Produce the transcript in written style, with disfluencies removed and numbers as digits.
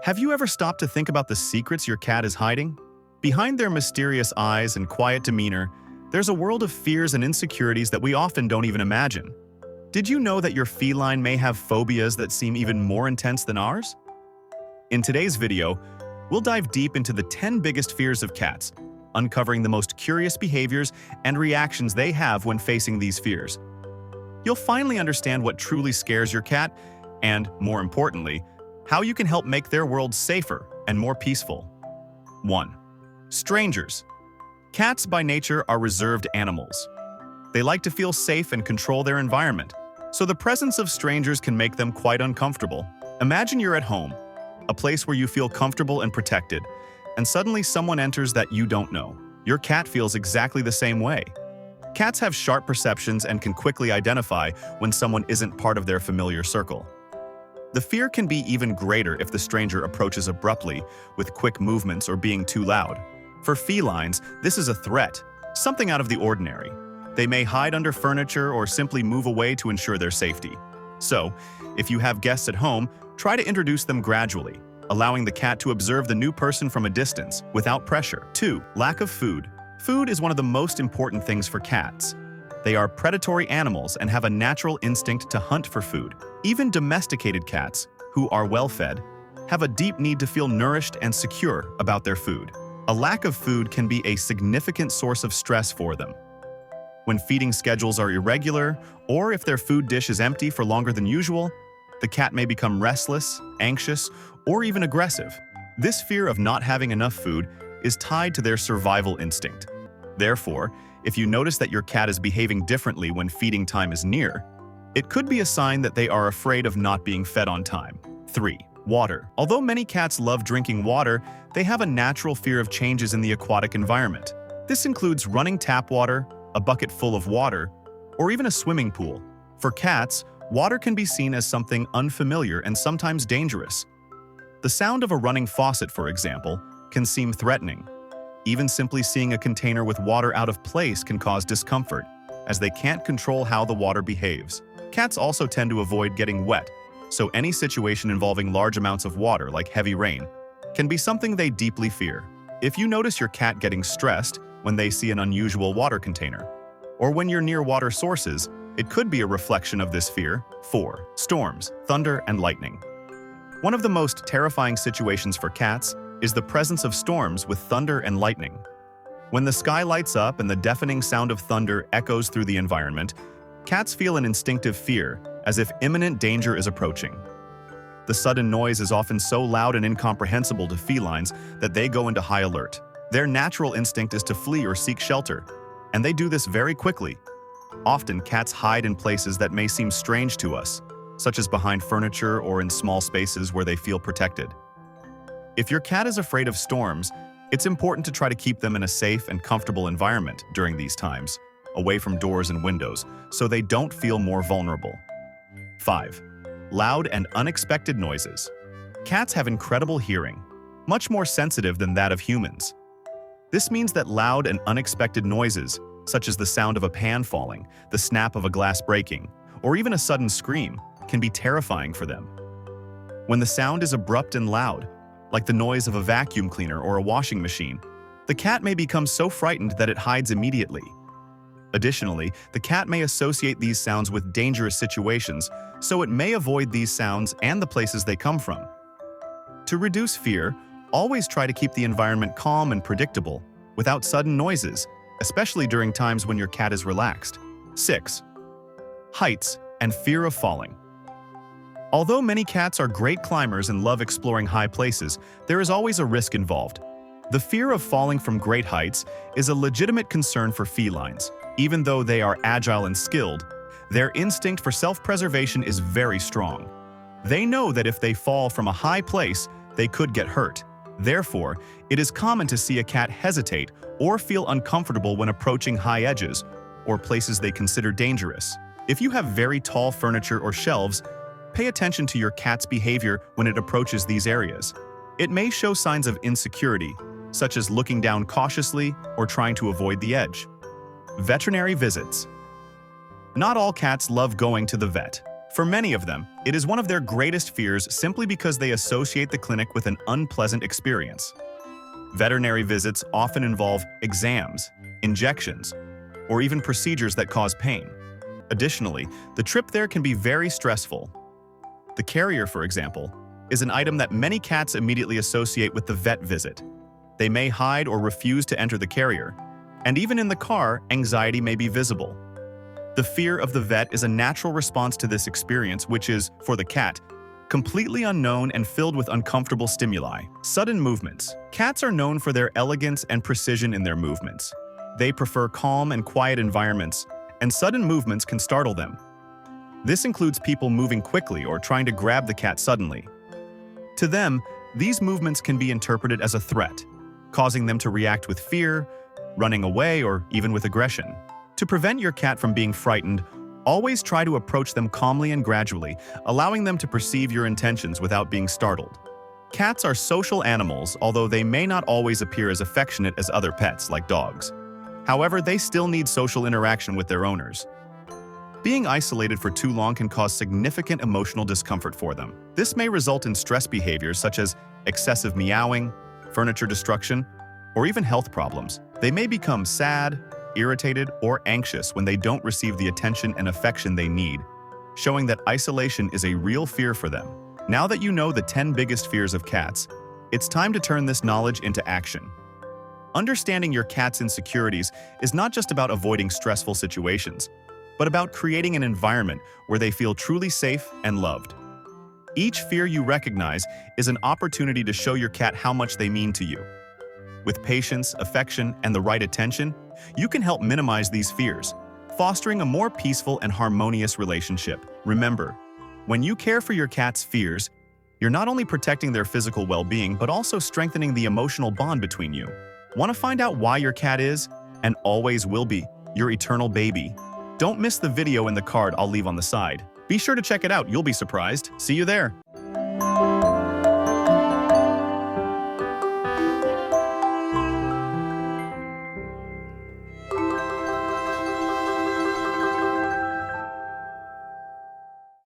Have you ever stopped to think about the secrets your cat is hiding? Behind their mysterious eyes and quiet demeanor, there's a world of fears and insecurities that we often don't even imagine. Did you know that your feline may have phobias that seem even more intense than ours? In today's video, we'll dive deep into the 10 biggest fears of cats, uncovering the most curious behaviors and reactions they have when facing these fears. You'll finally understand what truly scares your cat and, more importantly, how you can help make their world safer and more peaceful. 1. Strangers. Cats by nature are reserved animals. They like to feel safe and control their environment, so the presence of strangers can make them quite uncomfortable. Imagine you're at home, a place where you feel comfortable and protected, and suddenly someone enters that you don't know. Your cat feels exactly the same way. Cats have sharp perceptions and can quickly identify when someone isn't part of their familiar circle. The fear can be even greater if the stranger approaches abruptly, with quick movements or being too loud. For felines, this is a threat, something out of the ordinary. They may hide under furniture or simply move away to ensure their safety. So, if you have guests at home, try to introduce them gradually, allowing the cat to observe the new person from a distance, without pressure. 2. Lack of food. Food is one of the most important things for cats. They are predatory animals and have a natural instinct to hunt for food. Even domesticated cats, who are well-fed, have a deep need to feel nourished and secure about their food. A lack of food can be a significant source of stress for them. When feeding schedules are irregular, or if their food dish is empty for longer than usual, the cat may become restless, anxious, or even aggressive. This fear of not having enough food is tied to their survival instinct. Therefore, if you notice that your cat is behaving differently when feeding time is near, it could be a sign that they are afraid of not being fed on time. 3. Water. Although many cats love drinking water, they have a natural fear of changes in the aquatic environment. This includes running tap water, a bucket full of water, or even a swimming pool. For cats, water can be seen as something unfamiliar and sometimes dangerous. The sound of a running faucet, for example, can seem threatening. Even simply seeing a container with water out of place can cause discomfort, as they can't control how the water behaves. Cats also tend to avoid getting wet, so any situation involving large amounts of water, like heavy rain, can be something they deeply fear. If you notice your cat getting stressed when they see an unusual water container, or when you're near water sources, it could be a reflection of this fear. 4. Storms, thunder, and lightning. One of the most terrifying situations for cats is the presence of storms with thunder and lightning. When the sky lights up and the deafening sound of thunder echoes through the environment, cats feel an instinctive fear, as if imminent danger is approaching. The sudden noise is often so loud and incomprehensible to felines that they go into high alert. Their natural instinct is to flee or seek shelter, and they do this very quickly. Often, cats hide in places that may seem strange to us, such as behind furniture or in small spaces where they feel protected. If your cat is afraid of storms, it's important to try to keep them in a safe and comfortable environment during these times, away from doors and windows, so they don't feel more vulnerable. 5. Loud and unexpected noises. Cats have incredible hearing, much more sensitive than that of humans. This means that loud and unexpected noises, such as the sound of a pan falling, the snap of a glass breaking, or even a sudden scream, can be terrifying for them. When the sound is abrupt and loud, like the noise of a vacuum cleaner or a washing machine, the cat may become so frightened that it hides immediately. Additionally, the cat may associate these sounds with dangerous situations, so it may avoid these sounds and the places they come from. To reduce fear, always try to keep the environment calm and predictable, without sudden noises, especially during times when your cat is relaxed. 6. Heights and fear of falling. Although many cats are great climbers and love exploring high places, there is always a risk involved. The fear of falling from great heights is a legitimate concern for felines. Even though they are agile and skilled, their instinct for self-preservation is very strong. They know that if they fall from a high place, they could get hurt. Therefore, it is common to see a cat hesitate or feel uncomfortable when approaching high edges or places they consider dangerous. If you have very tall furniture or shelves, pay attention to your cat's behavior when it approaches these areas. It may show signs of insecurity, such as looking down cautiously or trying to avoid the edge. Veterinary visits. Not all cats love going to the vet. For many of them, it is one of their greatest fears simply because they associate the clinic with an unpleasant experience. Veterinary visits often involve exams, injections, or even procedures that cause pain. Additionally, the trip there can be very stressful. The carrier, for example, is an item that many cats immediately associate with the vet visit. They may hide or refuse to enter the carrier, and even in the car, anxiety may be visible. The fear of the vet is a natural response to this experience, which is, for the cat, completely unknown and filled with uncomfortable stimuli. Sudden movements. Cats are known for their elegance and precision in their movements. They prefer calm and quiet environments, and sudden movements can startle them. This includes people moving quickly or trying to grab the cat suddenly. To them, these movements can be interpreted as a threat, causing them to react with fear, running away, or even with aggression. To prevent your cat from being frightened, always try to approach them calmly and gradually, allowing them to perceive your intentions without being startled. Cats are social animals, although they may not always appear as affectionate as other pets, like dogs. However, they still need social interaction with their owners. Being isolated for too long can cause significant emotional discomfort for them. This may result in stress behaviors such as excessive meowing, furniture destruction, or even health problems. They may become sad, irritated, or anxious when they don't receive the attention and affection they need, showing that isolation is a real fear for them. Now that you know the 10 biggest fears of cats, it's time to turn this knowledge into action. Understanding your cat's insecurities is not just about avoiding stressful situations, but about creating an environment where they feel truly safe and loved. Each fear you recognize is an opportunity to show your cat how much they mean to you. With patience, affection, and the right attention, you can help minimize these fears, fostering a more peaceful and harmonious relationship. Remember, when you care for your cat's fears, you're not only protecting their physical well-being, but also strengthening the emotional bond between you. Want to find out why your cat is, and always will be, your eternal baby? Don't miss the video in the card I'll leave on the side. Be sure to check it out, you'll be surprised. See you there!